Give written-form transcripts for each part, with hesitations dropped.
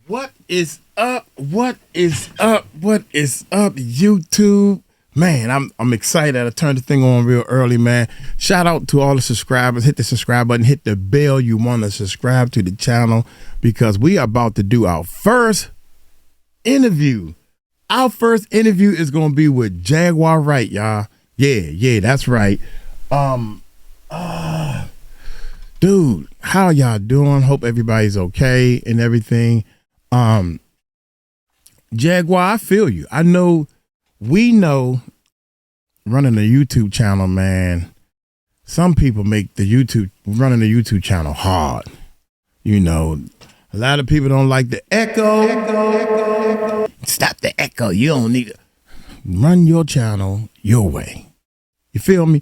What is up? What is up? What is up, YouTube? Man, I'm excited. I turned the thing on real early, man. Shout out to all the subscribers. Hit the subscribe button. Hit the bell. You want to subscribe to the channel because we are about to do our first interview. Our first interview is going to be with Jaguar Wright, y'all. Yeah, that's right. Dude, how y'all doing? Hope everybody's okay and everything. Jaguar, I feel you. I know, we know, running a YouTube channel, man, some people make running the YouTube channel hard. You know, a lot of people don't like the echo. Stop the echo. You don't need to run your channel your way. You feel me?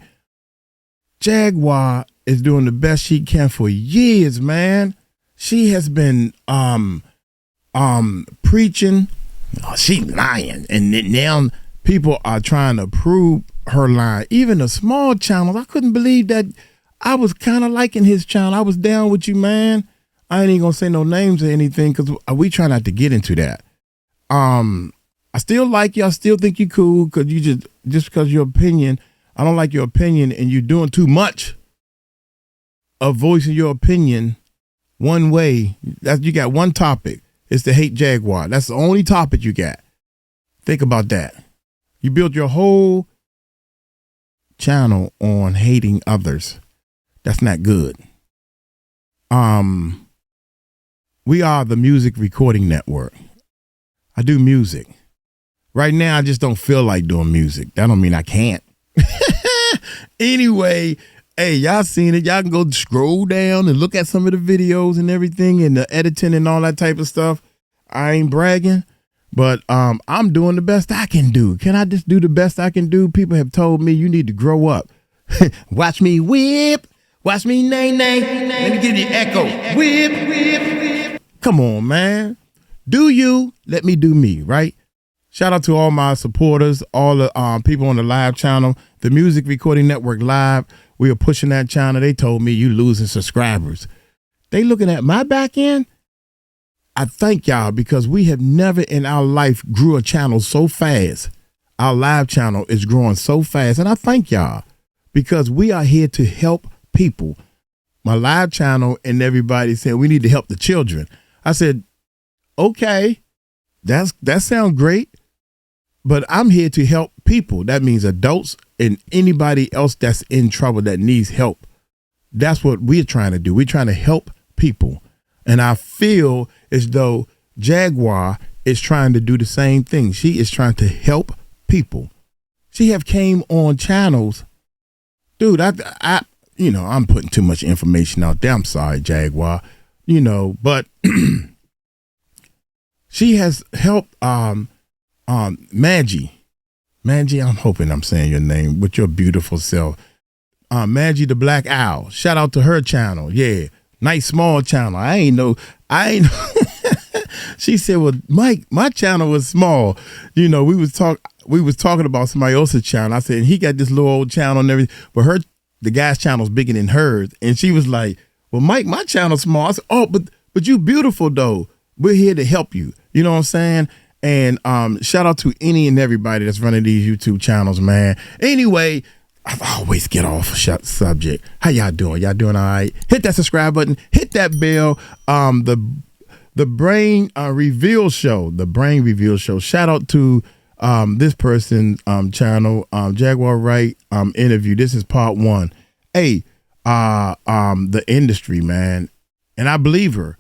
Jaguar is doing the best she can for years, man. She has been preaching. Oh, she lying, and now people are trying to prove her lie. Even the small channels, I couldn't believe that. I was kind of liking his channel. I was down with you, man. I ain't even gonna say no names or anything because we try not to get into that. I still like you. I still think you cool because you just because your opinion. I don't like your opinion, and you're doing too much of voicing your opinion one way. That you got one topic. It's to hate Jaguar. That's the only topic you got. Think about that. You built your whole channel on hating others. That's not good. We are the music recording network. I do music. Right now, I just don't feel like doing music. That don't mean I can't. Anyway, hey, y'all seen it. Y'all can go scroll down and look at some of the videos and everything and the editing and all that type of stuff. I ain't bragging, but I'm doing the best I can do. Can I just do the best I can do? People have told me you need to grow up. Watch me whip. Watch me nay. Let me give you echo. Whip. Come on, man. Do you. Let me do me, right? Shout out to all my supporters, all the people on the live channel, the Music Recording Network Live. We are pushing that channel. They told me you losing subscribers. They looking at my back end. I thank y'all because we have never in our life grew a channel so fast. Our live channel is growing so fast. And I thank y'all because we are here to help people. My live channel and everybody said we need to help the children. I said, okay, that sounds great. But I'm here to help people. That means adults and anybody else that's in trouble that needs help. That's what we're trying to do. We're trying to help people. And I feel as though Jaguar is trying to do the same thing. She is trying to help people. She have came on channels. Dude, I'm putting too much information out there. I'm sorry, Jaguar. But she has helped Maggie, I'm hoping I'm saying your name with your beautiful self. Maggie the Black Owl. Shout out to her channel. Yeah. Nice small channel. I ain't know. She said, well, Mike, my channel was small. We was talking about somebody else's channel. I said, he got this little old channel and everything, but the guy's channel's bigger than hers. And she was like, well, Mike, my channel's small. I said, oh, but you beautiful though. We're here to help you. You know what I'm saying? And shout out to any and everybody that's running these YouTube channels, man. Anyway, I always get off subject. How y'all doing? Y'all doing all right? Hit that subscribe button. Hit that bell. The Brain Reveal Show. The Brain Reveal Show. Shout out to this person's channel, Jaguar Wright interview. This is part 1. Hey, the industry, man. And I believe her.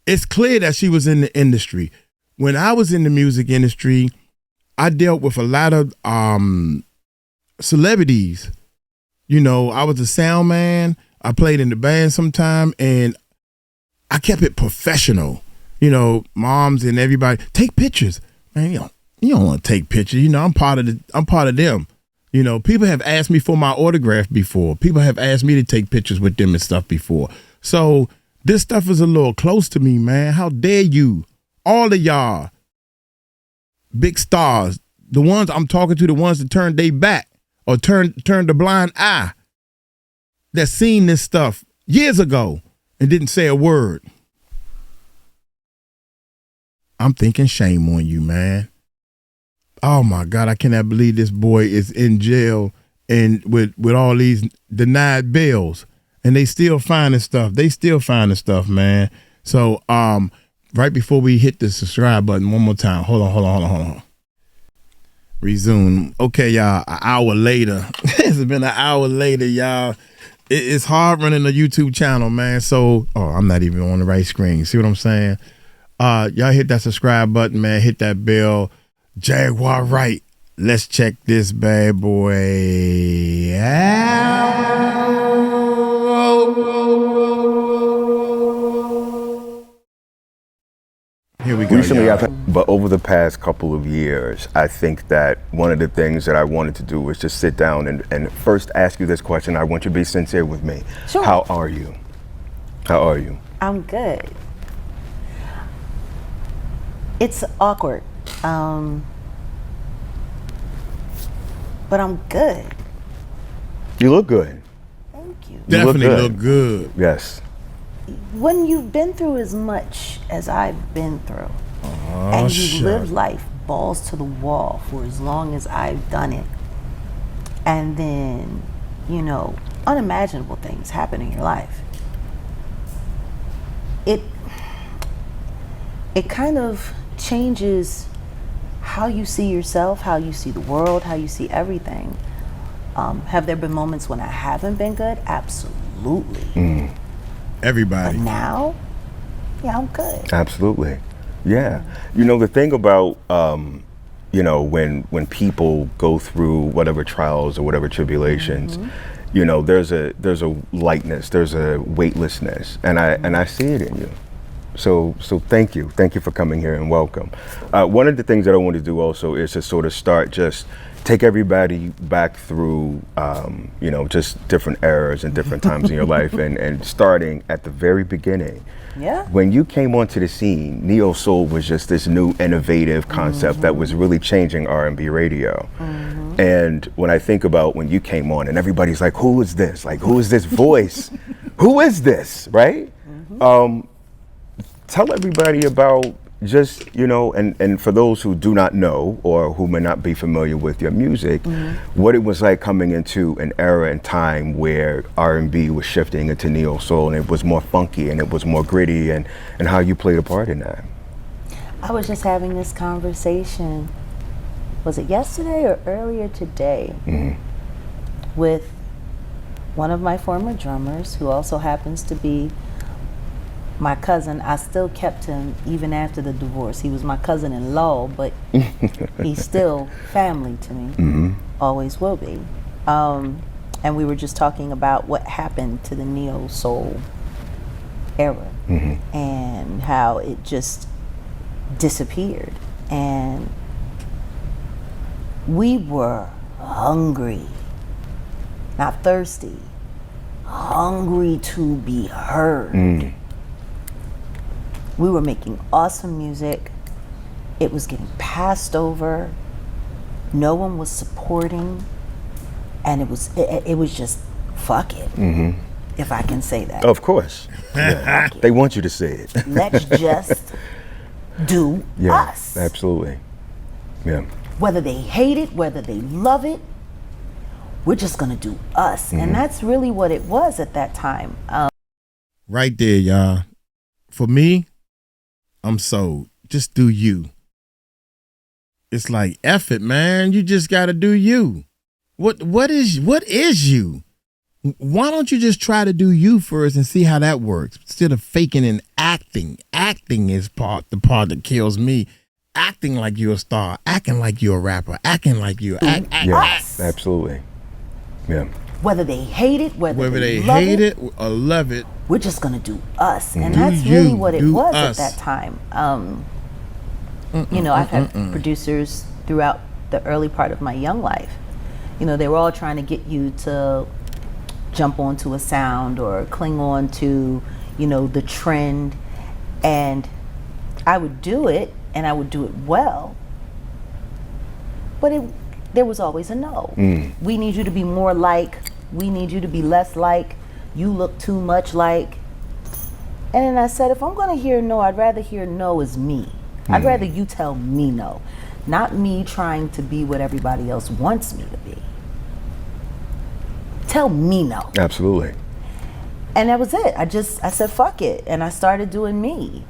It's clear that she was in the industry. When I was in the music industry, I dealt with a lot of celebrities. I was a sound man. I played in the band sometime, and I kept it professional. Moms and everybody take pictures. Man, you don't want to take pictures. I'm part of them. People have asked me for my autograph before. People have asked me to take pictures with them and stuff before. So this stuff is a little close to me, man. How dare you? All of y'all, big stars, the ones I'm talking to, the ones that turned their back or turned the blind eye, that seen this stuff years ago and didn't say a word. I'm thinking shame on you, man. Oh my God, I cannot believe this boy is in jail and with all these denied bails, and they still finding stuff. They still finding stuff, man. So right before we hit the subscribe button one more time, hold on. Resume. Okay, y'all, an hour later. It's been an hour later, y'all. It's hard running a YouTube channel, man. So, I'm not even on the right screen. See what I'm saying? Y'all hit that subscribe button, man. Hit that bell. Jaguar Wright. Let's check this bad boy out. Here we go. Recently, but over the past couple of years, I think that one of the things that I wanted to do was just sit down and first ask you this question. I want you to be sincere with me. Sure. How are you? How are you? I'm good. It's awkward, but I'm good. You look good. Thank you. Definitely look good. Yes. When you've been through as much as I've been through, and you've lived life balls to the wall for as long as I've done it, and then, unimaginable things happen in your life, it kind of changes how you see yourself, how you see the world, how you see everything. Have there been moments when I haven't been good? Absolutely. Everybody. But now, yeah, I'm good. Absolutely. Yeah. The thing about, when people go through whatever trials or whatever tribulations, there's a lightness, there's a weightlessness, and I see it in you. So thank you for coming here, and welcome. One of the things that I want to do also is to sort of take everybody back through, just different eras and different times in your life, and starting at the very beginning. Yeah. When you came onto the scene, neo soul was just this new innovative concept that was really changing R&B radio. And when I think about when you came on, and everybody's like, "Who is this? Like, who is this voice? Who is this?" Right? Tell everybody about just, and for those who do not know or who may not be familiar with your music, what it was like coming into an era and time where R&B was shifting into neo soul, and it was more funky and it was more gritty, and how you played a part in that. I was just having this conversation, was it yesterday or earlier today, with one of my former drummers, who also happens to be my cousin. I still kept him even after the divorce. He was my cousin-in-law, but he's still family to me, always will be. And we were just talking about what happened to the neo soul era, and how it just disappeared. And we were hungry, not thirsty, hungry to be heard. We were making awesome music. It was getting passed over. No one was supporting, and it was just fuck it, if I can say that. Of course. Yeah. They want you to say it. Let's just do us. Absolutely. Yeah. Whether they hate it, whether they love it, we're just gonna do us. And that's really what it was at that time. Right there, y'all. For me, I'm sold. Just do you. It's like, F it, man. You just gotta do you. What is you? Why don't you just try to do you first and see how that works, instead of faking and acting? Acting is the part that kills me. Acting like you're a star, acting like you're a rapper, acting like you act. Absolutely. Yeah. Whether they hate it, whether they hate it or love it, we're just gonna do us. And that's really what it was at that time. I've had producers throughout the early part of my young life. They were all trying to get you to jump onto a sound or cling on to, the trend. And I would do it, and I would do it well. But there was always a no. We need you to be more like, we need you to be less like, you look too much like. And then I said, if I'm gonna hear no, I'd rather hear no as me. I'd rather you tell me no, not me trying to be what everybody else wants me to be. Tell me no. Absolutely. And that was it. I said, fuck it. And I started doing me.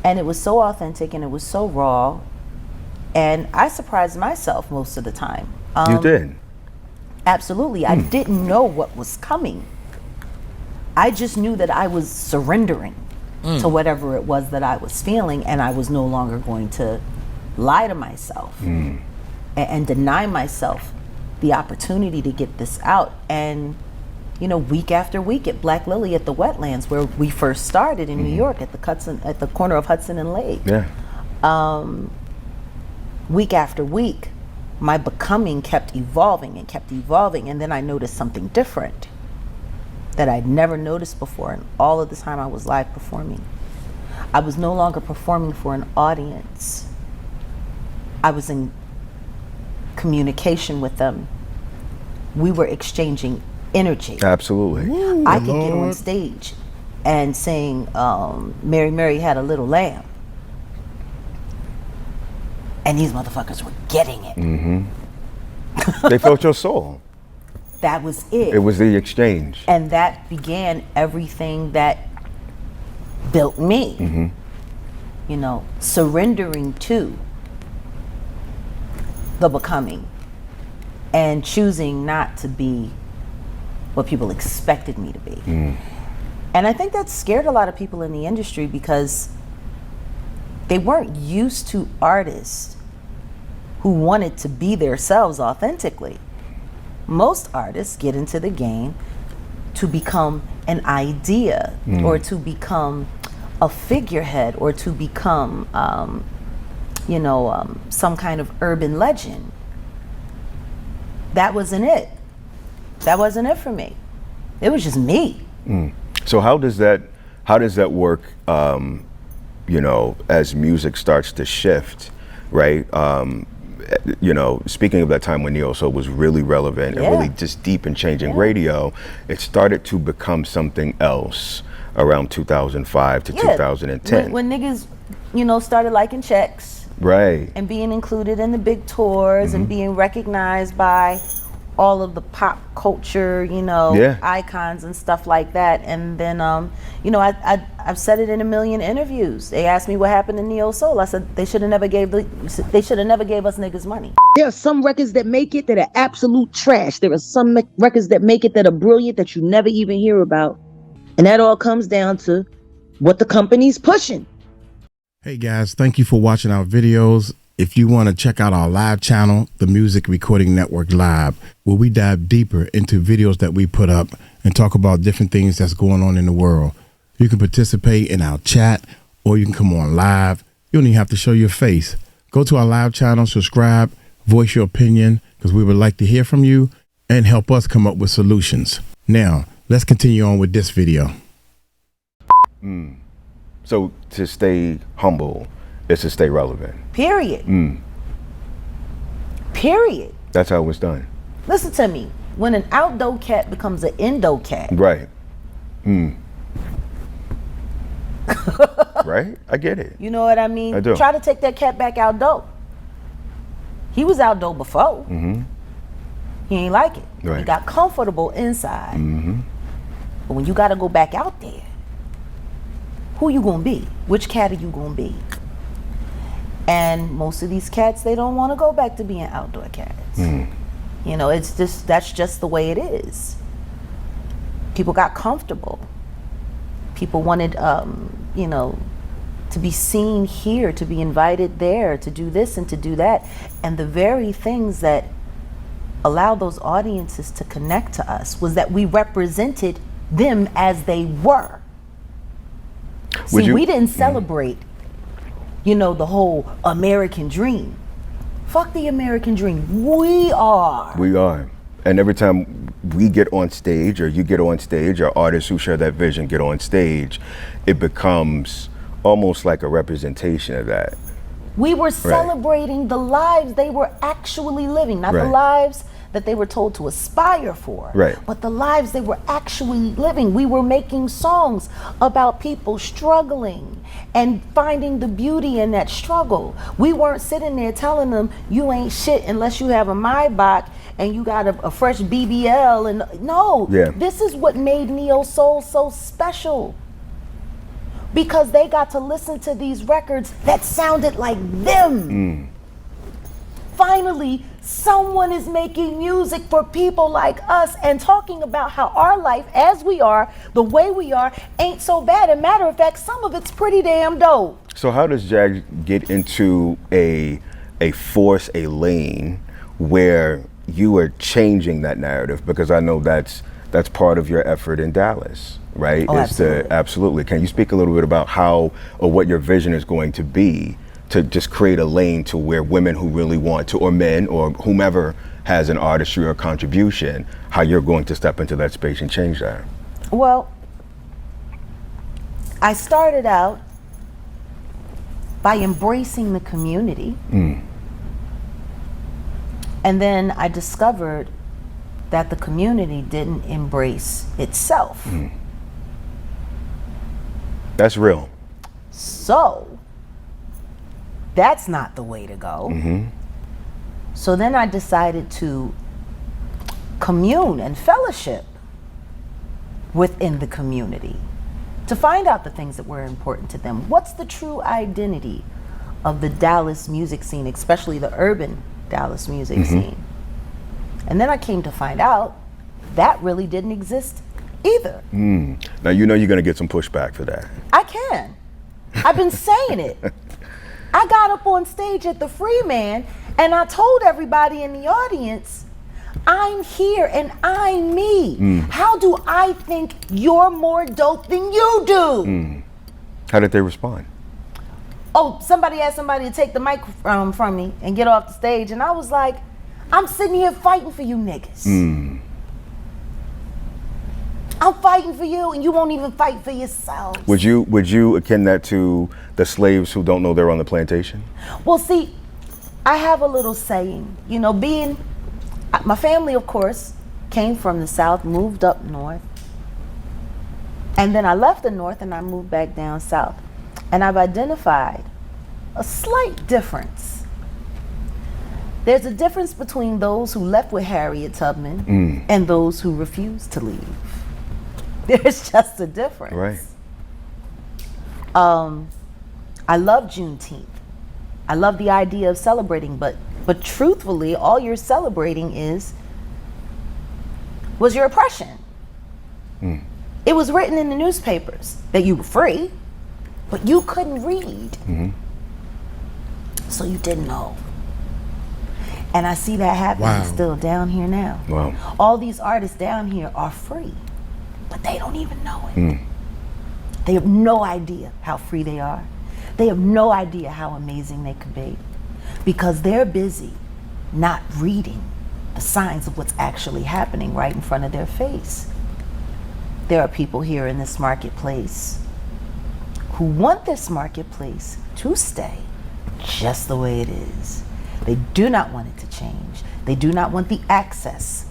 And it was so authentic and it was so raw. And I surprised myself most of the time. You did? Absolutely. I didn't know what was coming. I just knew that I was surrendering to whatever it was that I was feeling, and I was no longer going to lie to myself and deny myself the opportunity to get this out. And you know, week after week at Black Lily at the Wetlands, where we first started in New York at the corner of Hudson and Lake. Yeah. Week after week, my becoming kept evolving and kept evolving, and then I noticed something different that I'd never noticed before in all of the time I was live performing. I was no longer performing for an audience. I was in communication with them. We were exchanging energy. Absolutely. Ooh, I could get on stage and sing Mary Mary Had a Little Lamb, and these motherfuckers were getting it. They felt your soul. That was it. It was the exchange. And that began everything that built me. You know, surrendering to the becoming and choosing not to be what people expected me to be. And I think that scared a lot of people in the industry because they weren't used to artists who wanted to be themselves authentically. Most artists get into the game to become an idea or to become a figurehead or to become, some kind of urban legend. That wasn't it. That wasn't it for me. It was just me. So how does that work, as music starts to shift, right? Speaking of that time when neo soul was really relevant and really just deep in changing radio, it started to become something else around 2005 to 2010. When niggas, started liking checks. Right. And being included in the big tours and being recognized by all of the pop culture, icons and stuff like that. And then, I've said it in a million interviews. They asked me what happened to neo soul. I said they should have never gave us niggas money. There are some records that make it that are absolute trash. There are some records that make it that are brilliant that you never even hear about. And that all comes down to what the company's pushing. Hey guys, thank you for watching our videos. If you want to check out our live channel, the Music Recording Network Live, where we dive deeper into videos that we put up and talk about different things that's going on in the world. You can participate in our chat or you can come on live. You don't even have to show your face. Go to our live channel, subscribe, voice your opinion, because we would like to hear from you and help us come up with solutions. Now, let's continue on with this video. So to stay humble is to stay relevant. Period. Period. That's how it was done. Listen to me. When an outdoor cat becomes an indo cat. Right. Right? I get it. You know what I mean? I do. Try to take that cat back outdoor. He was outdoor before. He ain't like it. Right. He got comfortable inside. But when you got to go back out there, who you gonna be? Which cat are you gonna be? And most of these cats, they don't want to go back to being outdoor cats. That's just the way it is. People got comfortable. People wanted, to be seen here, to be invited there, to do this and to do that. And the very things that allowed those audiences to connect to us was that we represented them as they were. See, we didn't celebrate, the whole American dream. Fuck the American dream. We are. We are. And every time we get on stage or you get on stage or artists who share that vision get on stage, it becomes almost like a representation of that. We were celebrating the lives they were actually living, not the lives that they were told to aspire for, Right. but the lives they were actually living. We were making songs about people struggling and finding the beauty in that struggle. We weren't sitting there telling them, you ain't shit unless you have a Maybach and you got a fresh BBL. And no, Yeah. this is what made Neo Soul so special. Because they got to listen to these records that sounded like them. Finally, someone is making music for people like us and talking about how our life as we are, the way we are, ain't so bad. As a matter of fact, some of it's pretty damn dope. So how does Jag get into a lane where you are changing that narrative? Because I know that's part of your effort in Dallas, right? Oh, absolutely. Absolutely. Can you speak a little bit about how or what your vision is going to be to just create a lane to where women who really want to, or men, or whomever has an artistry or contribution, how you're going to step into that space and change that? Well, I started out by embracing the community. And then I discovered that the community didn't embrace itself. That's real. So that's not the way to go. So then I decided to commune and fellowship within the community to find out the things that were important to them. What's the true identity of the Dallas music scene, especially the urban Dallas music scene? And then I came to find out that really didn't exist either. Now you know you're going to get some pushback for that. I can. I've been saying it. I got up on stage at the Freeman and I told everybody in the audience, I'm here and I'm me. How do I think you're more dope than you do? How did they respond? Oh, somebody asked somebody to take the mic from me and get off the stage, and I was like, I'm sitting here fighting for you niggas. I'm fighting for you and you won't even fight for yourselves. Would you akin that to the slaves who don't know they're on the plantation? Well, see, I have a little saying, you know, my family, of course, came from the South, moved up north. And then I left the north and I moved back down south. And I've identified a slight difference. There's a difference between those who left with Harriet Tubman and those who refused to leave. There's just a difference. Right. I love Juneteenth. I love the idea of celebrating, but truthfully, all you're celebrating was your oppression. It was written in the newspapers that you were free, but you couldn't read. So you didn't know. And I see that happening still down here now. Wow. All these artists down here are free, but they don't even know it. They have no idea how free they are. They have no idea how amazing they could be because they're busy not reading the signs of what's actually happening right in front of their face. There are people here in this marketplace who want this marketplace to stay just the way it is. They do not want it to change. They do not want the access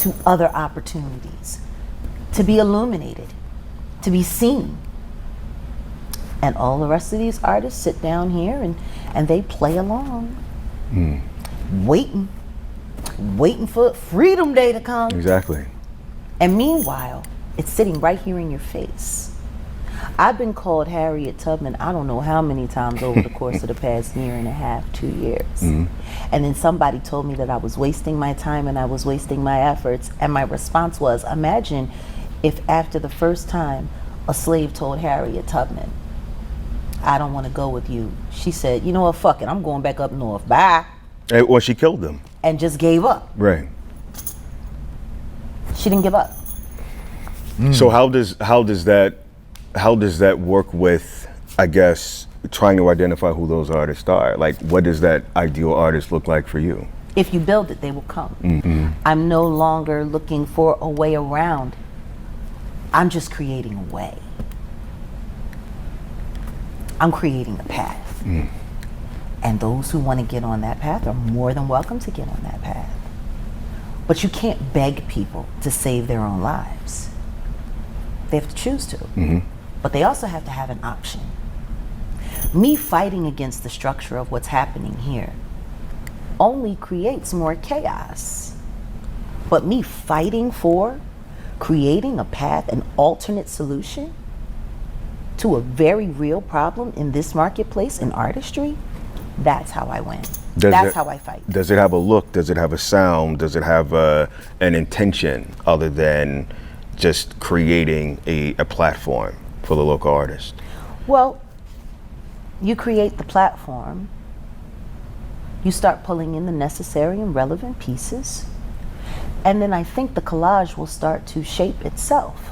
to other opportunities, to be illuminated, to be seen. And all the rest of these artists sit down here and they play along, waiting for Freedom Day to come. Exactly. And meanwhile, it's sitting right here in your face. I've been called Harriet Tubman I don't know how many times over the course of the past year and a half, 2 years. And then somebody told me that I was wasting my time and I was wasting my efforts. And my response was, imagine if after the first time a slave told Harriet Tubman, I don't want to go with you. She said, you know what, fuck it, I'm going back up north, bye. Well, she killed them. And just gave up. Right. She didn't give up. So how does that work with, I guess, trying to identify who those artists are? Like, what does that ideal artist look like for you? If you build it, they will come. I'm no longer looking for a way around. I'm just creating a way. I'm creating a path. And those who want to get on that path are more than welcome to get on that path. But you can't beg people to save their own lives. They have to choose to. But they also have to have an option. Me fighting against the structure of what's happening here only creates more chaos. But me fighting for creating a path, an alternate solution to a very real problem in this marketplace in artistry, that's how I win. That's how I fight. Does it have a look? Does it have a sound? Does it have an intention other than just creating a platform for the local artist? Well, you create the platform, you start pulling in the necessary and relevant pieces, and then I think the collage will start to shape itself.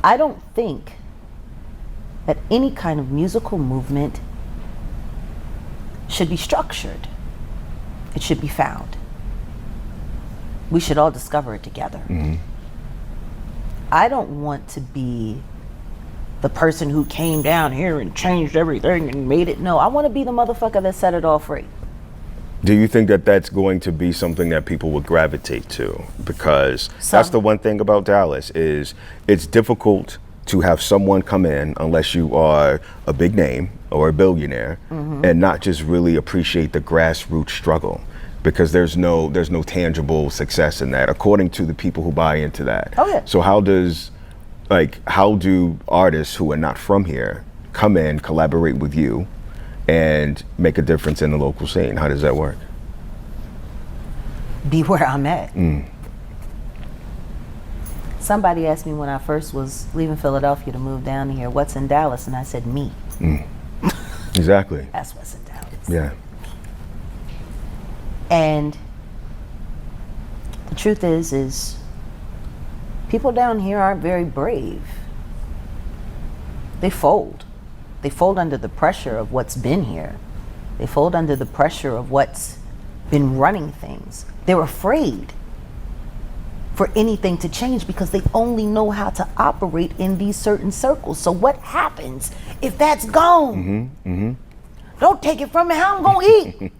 I don't think that any kind of musical movement should be structured. It should be found. We should all discover it together. I don't want to be the person who came down here and changed everything and made it. No, I want to be the motherfucker that set it all free. Do you think that that's going to be something that people would gravitate to? Because that's the one thing about Dallas is it's difficult to have someone come in unless you are a big name or a billionaire and not just really appreciate the grassroots struggle, because there's no tangible success in that, according to the people who buy into that. Oh yeah. So how do artists who are not from here come in, collaborate with you, and make a difference in the local scene? How does that work? Be where I'm at. Somebody asked me when I first was leaving Philadelphia to move down here, what's in Dallas? And I said, me. Exactly. That's what's in Dallas. Yeah. And the truth is people down here aren't very brave. They fold. They fold under the pressure of what's been here. They fold under the pressure of what's been running things. They're afraid for anything to change because they only know how to operate in these certain circles. So what happens if that's gone? Don't take it from me, how I'm gonna eat?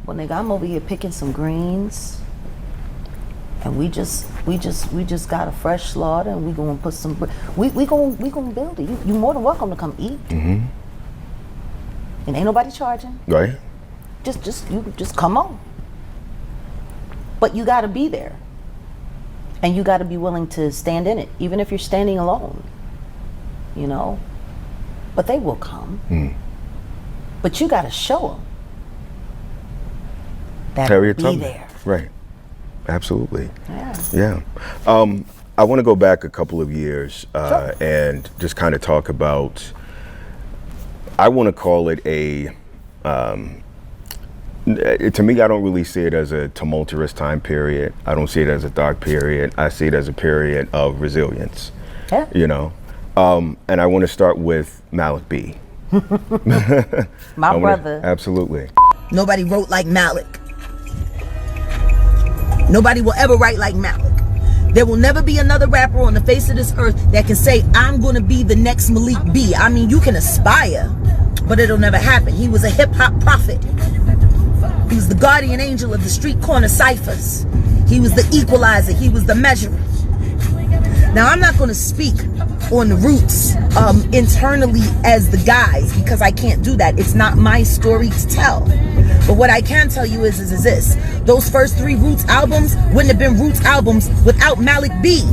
Well, nigga, I'm over here picking some greens, and we just got a fresh slaughter, and we gonna put some. We gonna build it. You more than welcome to come eat. And ain't nobody charging. Right. Just come on. But you got to be there, and you got to be willing to stand in it, even if you're standing alone. You know. But they will come. But you got to show them that be there. Right. Absolutely. Yeah. I want to go back a couple of years Sure. and just kind of talk about, I want to call it to me, I don't really see it as a tumultuous time period. I don't see it as a dark period. I see it as a period of resilience. Yeah. You know? And I want to start with Malik B. My brother. Absolutely. Nobody wrote like Malik. Nobody will ever write like Malik. There will never be another rapper on the face of this earth that can say, I'm gonna be the next Malik B. I mean, you can aspire, but it'll never happen. He was a hip-hop prophet. He was the guardian angel of the street corner ciphers. He was the equalizer. He was the measurer. Now, I'm not going to speak on the roots internally as the guys, because I can't do that. It's not my story to tell. But what I can tell you is this. Those first 3 Roots albums wouldn't have been Roots albums without Malik B.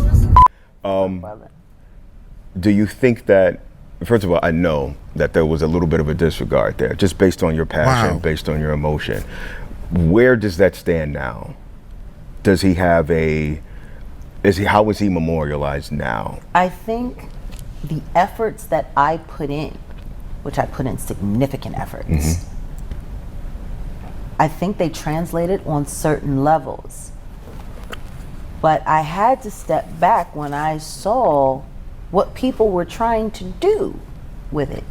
Do you think that, first of all, I know that there was a little bit of a disregard there, just based on your passion, based on your emotion. Where does that stand now? Does he have how is he memorialized now? I think the efforts that I put in, which I put in significant efforts, I think they translated on certain levels. But I had to step back when I saw what people were trying to do with it.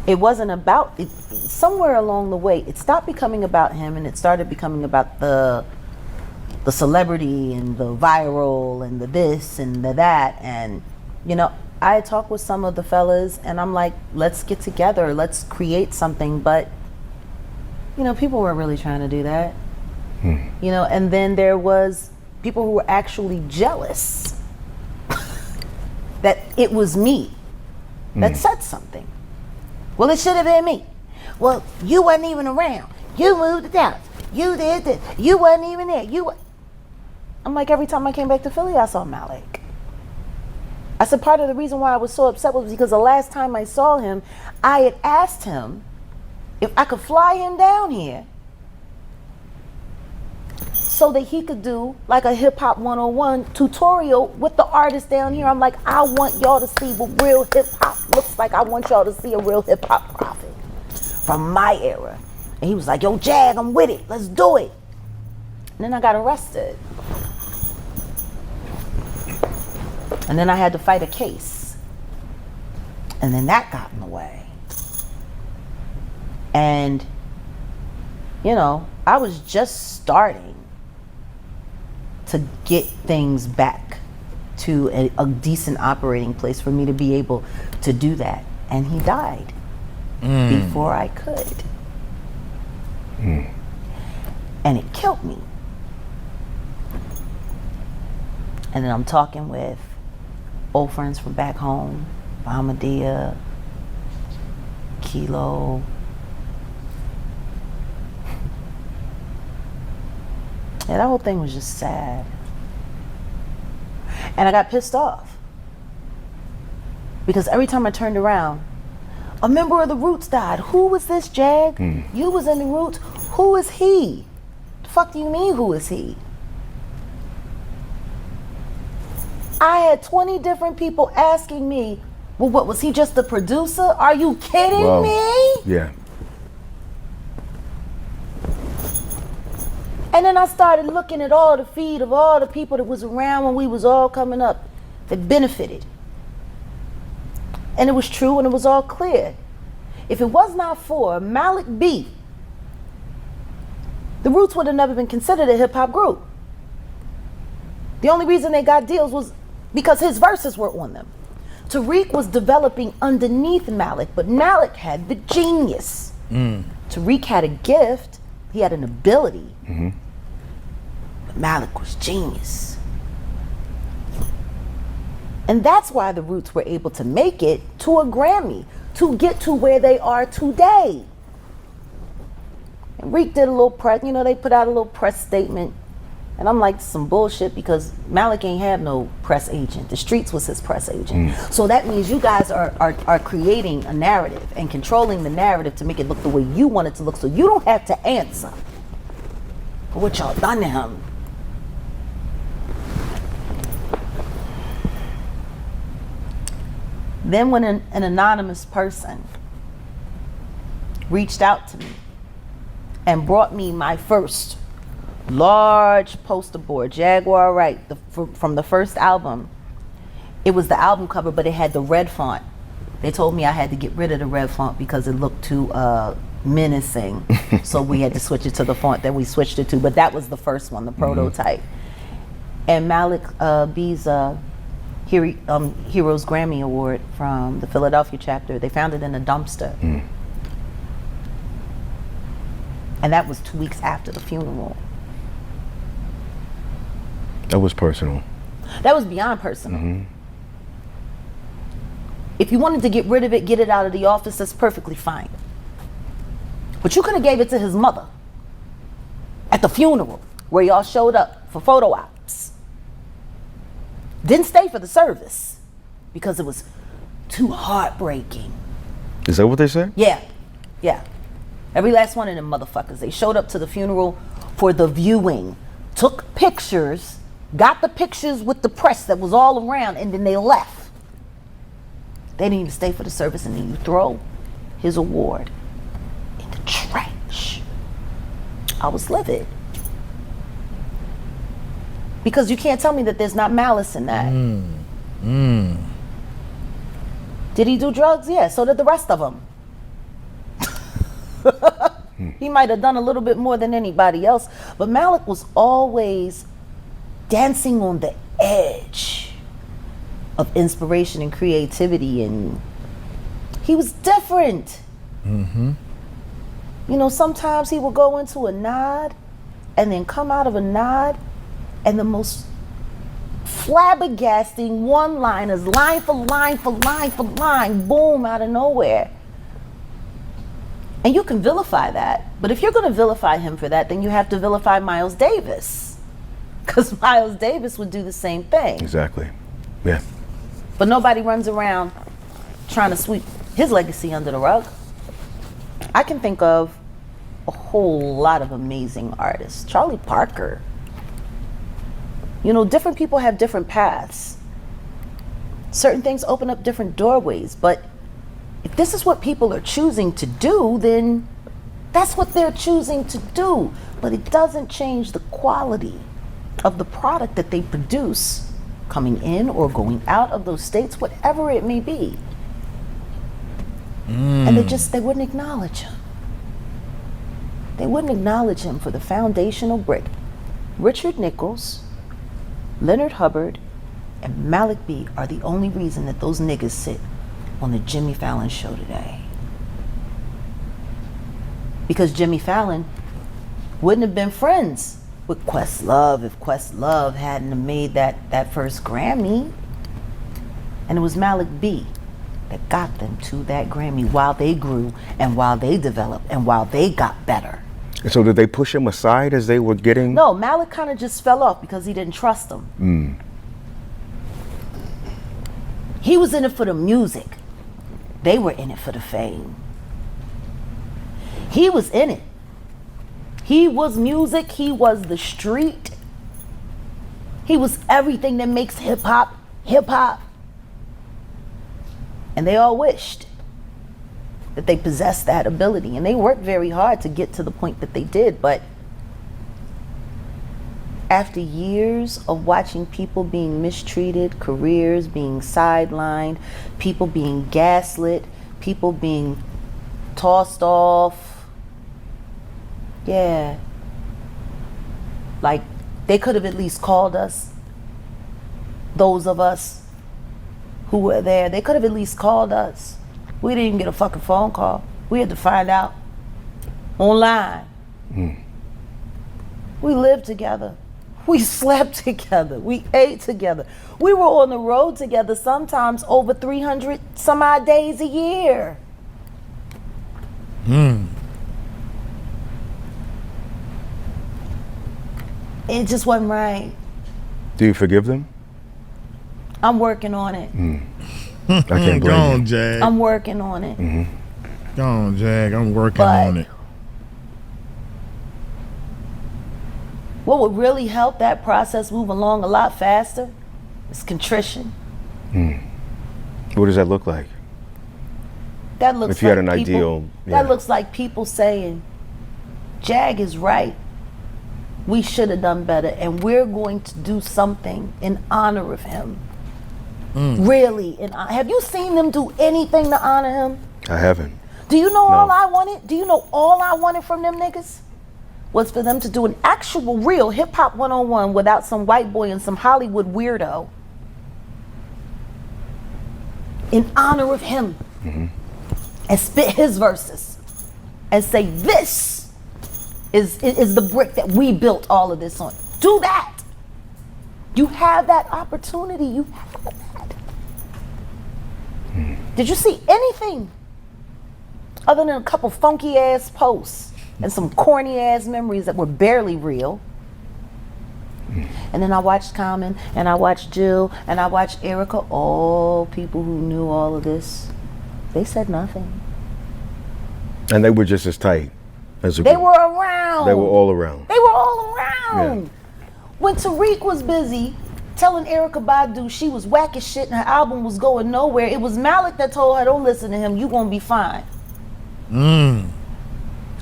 It wasn't about it. Somewhere along the way, it stopped becoming about him and it started becoming about the celebrity and the viral and the this and the that. And, you know, I talked with some of the fellas and I'm like, let's get together, let's create something. But, you know, people weren't really trying to do that. You know, and then there was people who were actually jealous that it was me that said something. Well, it should have been me. Well, you wasn't even around. You moved to Dallas. You did this. You wasn't even there. I'm like, every time I came back to Philly, I saw Malik. I said part of the reason why I was so upset was because the last time I saw him, I had asked him if I could fly him down here so that he could do like a hip hop 101 tutorial with the artists down here. I'm like, I want y'all to see what real hip hop looks like. I want y'all to see a real hip hop prophet from my era. And he was like, yo, Jag, I'm with it. Let's do it. And then I got arrested. And then I had to fight a case. And then that got in the way. And, you know, I was just starting to get things back to a decent operating place for me to be able to do that. And he died before I could. And it killed me. And then I'm talking with old friends from back home, Bahamadia, Kilo. Yeah, that whole thing was just sad. And I got pissed off. Because every time I turned around, a member of the Roots died. Who was this, Jag? You was in the Roots. Who is he? The fuck do you mean, who is he? I had 20 different people asking me, well, what, was he just a producer? Are you kidding me? Yeah. And then I started looking at all the feed of all the people that was around when we was all coming up that benefited. And it was true and it was all clear. If it was not for Malik B, the Roots would have never been considered a hip hop group. The only reason they got deals was because his verses were on them. Tariq was developing underneath Malik, but Malik had the genius. Tariq had a gift, he had an ability, but Malik was genius. And that's why the Roots were able to make it to a Grammy, to get to where they are today. And Reek did a little press, you know, they put out a little press statement. And I'm like, some bullshit, because Malik ain't have no press agent. The Streets was his press agent. So that means you guys are creating a narrative and controlling the narrative to make it look the way you want it to look, so you don't have to answer for what y'all done to him. Then when an anonymous person reached out to me and brought me my first large poster board, Jaguar Wright, from the first album. It was the album cover, but it had the red font. They told me I had to get rid of the red font because it looked too menacing. So we had to switch it to the font that we switched it to. But that was the first one, the prototype. And Malik B's Heroes Grammy Award from the Philadelphia chapter, they found it in a dumpster. And that was 2 weeks after the funeral. That was personal. That was beyond personal. If you wanted to get rid of it, get it out of the office, that's perfectly fine. But you could have gave it to his mother at the funeral where y'all showed up for photo ops. Didn't stay for the service because it was too heartbreaking. Is that what they said? Yeah, yeah. Every last one of them motherfuckers. They showed up to the funeral for the viewing, took pictures, got the pictures with the press that was all around, and then they left. They didn't even stay for the service, and then you throw his award in the trash. I was livid. Because you can't tell me that there's not malice in that. Did he do drugs? Yeah, so did the rest of them. He might have done a little bit more than anybody else, but Malik was always dancing on the edge of inspiration and creativity, and he was different. You know, sometimes he would go into a nod and then come out of a nod and the most flabbergasting one-liners, line for line for line for line, boom, out of nowhere. And you can vilify that. But if you're going to vilify him for that, then you have to vilify Miles Davis. Because Miles Davis would do the same thing. Exactly. Yeah. But nobody runs around trying to sweep his legacy under the rug. I can think of a whole lot of amazing artists. Charlie Parker. You know, different people have different paths. Certain things open up different doorways, but if this is what people are choosing to do, then that's what they're choosing to do. But it doesn't change the quality of the product that they produce coming in or going out of those states, whatever it may be. And they wouldn't acknowledge him. They wouldn't acknowledge him for the foundational brick. Richard Nichols, Leonard Hubbard, and Malik B are the only reason that those niggas sit on the Jimmy Fallon show today. Because Jimmy Fallon wouldn't have been friends with Questlove if Questlove hadn't have made that first Grammy. And it was Malik B that got them to that Grammy while they grew and while they developed and while they got better. So did they push him aside as they were getting? No, Malik kind of just fell off because he didn't trust them. He was in it for the music. They were in it for the fame. He was in it. He was music. He was the street. He was everything that makes hip hop, hip hop. And they all wished that they possessed that ability. And they worked very hard to get to the point that they did. But after years of watching people being mistreated, careers being sidelined, people being gaslit, people being tossed off, yeah, like they could have at least called us, those of us who were there, they could have at least called us. We didn't even get a fucking phone call. We had to find out online. We lived together. We slept together. We ate together. We were on the road together sometimes over 300 some odd days a year. It just wasn't right. Do you forgive them? I'm working on it. I can't blame Go on, you. Jag. I'm working on it. Go on, Jag. I'm working But on it. what would really help that process move along a lot faster is contrition. What does that look like? That looks If you had like an people, ideal, that looks like people saying, Jag is right. We should have done better, and we're going to do something in honor of him. Really, have you seen them do anything to honor him? I haven't. Do you know No. all I wanted? Do you know all I wanted from them niggas? Was for them to do an actual real hip hop 101 without some white boy and some Hollywood weirdo. In honor of him. And spit his verses. And say, this is the brick that we built all of this on. Do that. You have that opportunity. You have that. Did you see anything other than a couple funky ass posts and some corny ass memories that were barely real? And then I watched Common, and I watched Jill, and I watched Erica. All people who knew all of this, they said nothing. And they were just as tight as a They group. were around. They were all around. They were all around. When Tariq was busy telling Erykah Badu she was whack as shit and her album was going nowhere, it was Malik that told her, don't listen to him, you gonna be fine.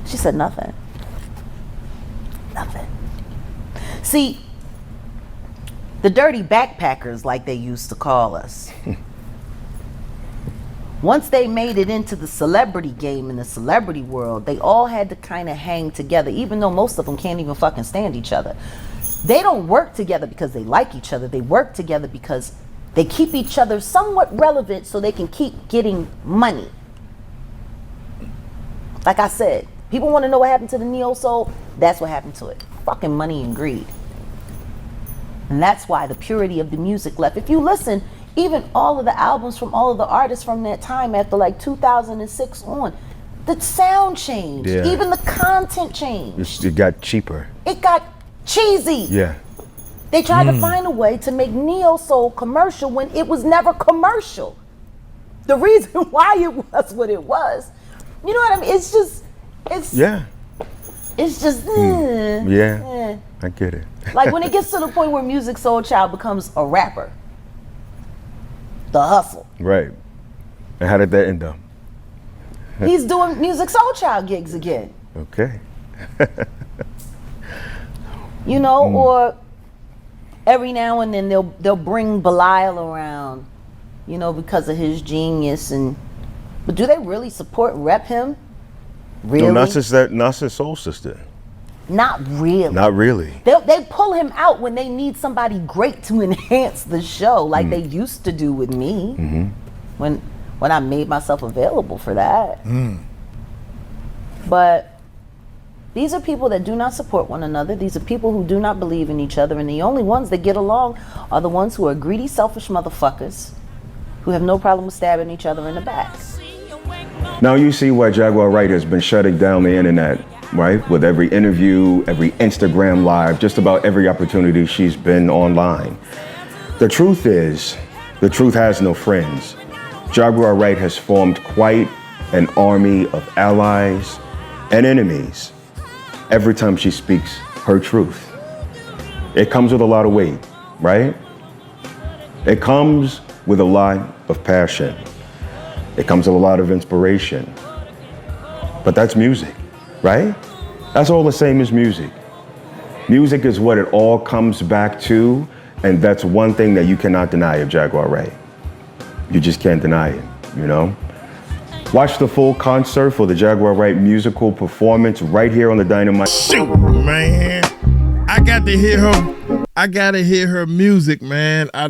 She said nothing. Nothing. See, the dirty backpackers, like they used to call us, once they made it into the celebrity game in the celebrity world, they all had to kind of hang together, even though most of them can't even fucking stand each other. They don't work together because they like each other. They work together because they keep each other somewhat relevant so they can keep getting money. Like I said, people want to know what happened to the Neo Soul. That's what happened to it. fucking money and greed. And that's why the purity of the music left. If you listen, even all of the albums from all of the artists from that time after like 2006 on, the sound changed. Yeah. Even the content changed. It got cheaper. It got cheesy. Yeah. They tried to find a way to make neo soul commercial when it was never commercial. The reason why it was what it was, you know what I mean? It's just, Yeah. it's just, Yeah. I get it. like when it gets to the point where Musiq Soulchild becomes a rapper, the hustle. Right. And how did that end up? He's doing Musiq Soulchild gigs again. Okay. You know, or every now and then they'll bring Belial around, you know, because of his genius. But do they really rep him? Really? No, Nas's soul sister. Not really. Not really. They pull him out when they need somebody great to enhance the show, like they used to do with me when I made myself available for that. But these are people that do not support one another. These are people who do not believe in each other, and the only ones that get along are the ones who are greedy, selfish motherfuckers who have no problem with stabbing each other in the back. Now you see why Jaguar Wright has been shutting down the internet, right? With every interview, every Instagram live, just about every opportunity she's been online. The truth is, the truth has no friends. Jaguar Wright has formed quite an army of allies and enemies every time she speaks her truth. It comes with a lot of weight, right? It comes with a lot of passion. It comes with a lot of inspiration. But that's music, right? That's all the same as music. Music is what it all comes back to, and that's one thing that you cannot deny of Jaguar Wright. You just can't deny it, you know? Watch the full concert for the Jaguar Wright musical performance right here on the Dynamite. Shoot, man. I got to hear her. I gotta hear her music, man. I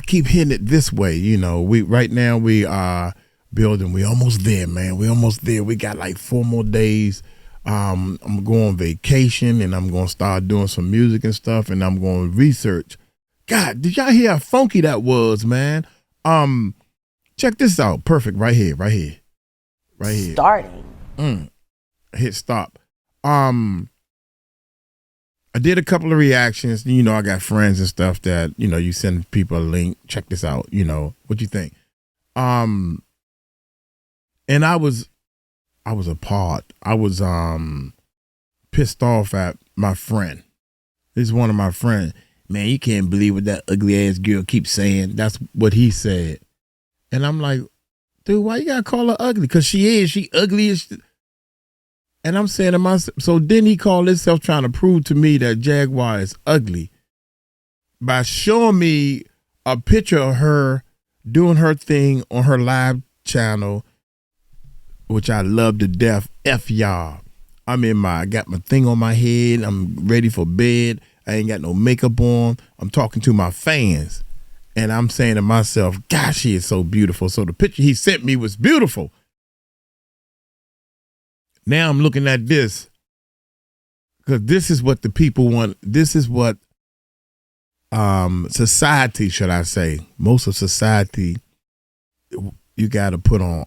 keep hitting it this way, you know. Right now we are building. We almost there, man. We almost there. We got like 4 more days. I'm going on vacation, and I'm gonna start doing some music and stuff, and I'm going to research. God, did y'all hear how funky that was, man? Check this out. Perfect. Right here. Starting. Hit stop. I did a couple of reactions. You know, I got friends and stuff that, you know, you send people a link. Check this out. You know, what you think? And I was appalled. I was pissed off at my friend. This is one of my friends. Man, you can't believe what that ugly ass girl keeps saying. That's what he said. And I'm like, dude, why you gotta call her ugly? Because she ugly as shit. And I'm saying to myself, so then he called himself trying to prove to me that Jaguar is ugly by showing me a picture of her doing her thing on her live channel, which I love to death. F y'all. I got my thing on my head. I'm ready for bed. I ain't got no makeup on. I'm talking to my fans. And I'm saying to myself, gosh, she is so beautiful. So the picture he sent me was beautiful. Now I'm looking at this, because this is what the people want. This is what society, should I say, most of society, you got to put on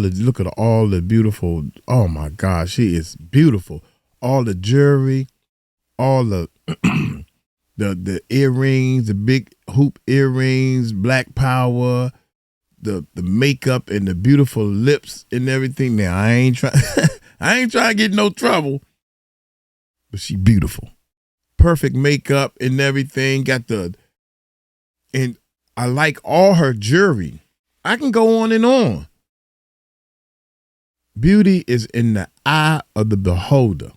look at all the beautiful, oh my God, she is beautiful. All the jewelry, all the the earrings, the big hoop earrings, black power, the makeup and the beautiful lips and everything. Now I ain't trying to get no trouble, but she beautiful. Perfect makeup and everything. And I like all her jewelry. I can go on and on. Beauty is in the eye of the beholder.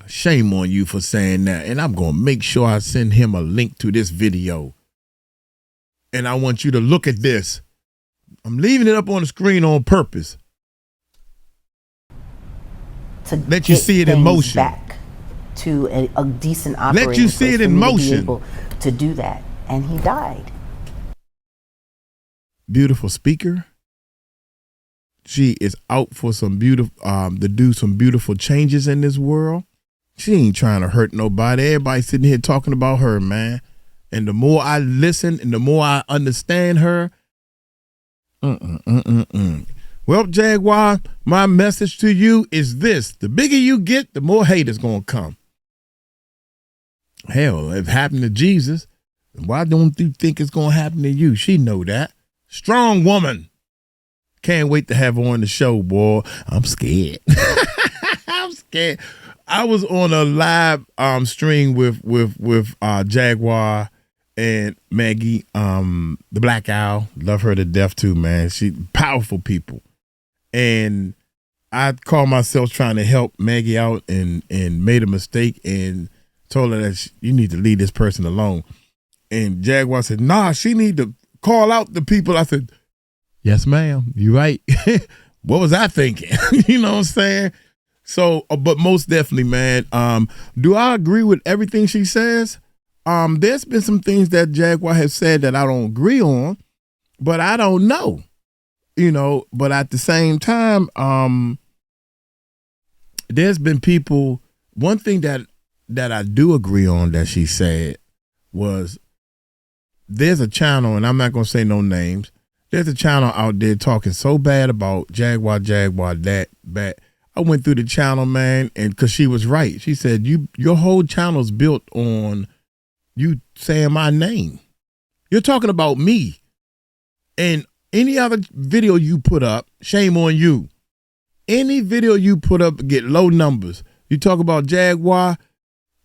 Shame on you for saying that. And I'm going to make sure I send him a link to this video. And I want you to look at this. I'm leaving it up on the screen on purpose. To let you see it in motion. Back to a decent operating. Let you see it in motion. To be able to do that. And he died. Beautiful speaker. she is out for some beautiful to do some beautiful changes in this world. She ain't trying to hurt nobody. Everybody sitting here talking about her, man. And the more I listen and the more I understand her, Well, Jaguar, my message to you is this. The bigger you get, the more haters gonna come. Hell, it happened to Jesus. Why don't you think it's gonna happen to you? She know that. Strong woman. Can't wait to have her on the show, boy. I'm scared. I'm scared. I was on a live stream with Jaguar and Maggie, the Black Owl. Love her to death too, man. She powerful people. And I called myself trying to help Maggie out and made a mistake and told her that you need to leave this person alone. And Jaguar said, nah, she need to call out the people. I said, yes, ma'am. You right. What was I thinking? You know what I'm saying? So, but most definitely, man, do I agree with everything she says? There's been some things that Jaguar has said that I don't agree on, but I don't know, you know, but at the same time, there's been people, one thing that I do agree on that she said was there's a channel, and I'm not going to say no names. There's a channel out there talking so bad about Jaguar, that bad. I went through the channel, man, and because she was right. She said, your whole channel's built on you saying my name. You're talking about me. And any other video you put up, shame on you. Any video you put up get low numbers. You talk about Jaguar,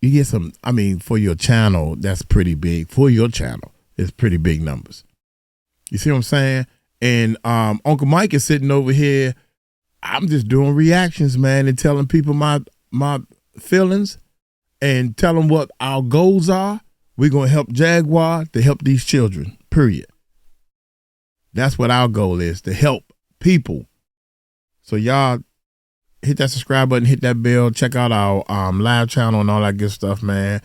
you get some, I mean, for your channel, that's pretty big. For your channel, it's pretty big numbers. You see what I'm saying? And Uncle Mike is sitting over here. I'm just doing reactions, man, and telling people my feelings and tell them what our goals are. We're going to help Jaguar to help these children, period. That's what our goal is, to help people. So y'all hit that subscribe button, hit that bell, check out our live channel and all that good stuff, man.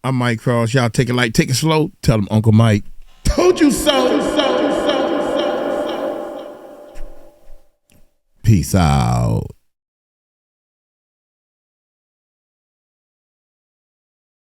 I'm Mike Cross. Y'all take it light, take it slow. Tell them Uncle Mike told you so. Peace out.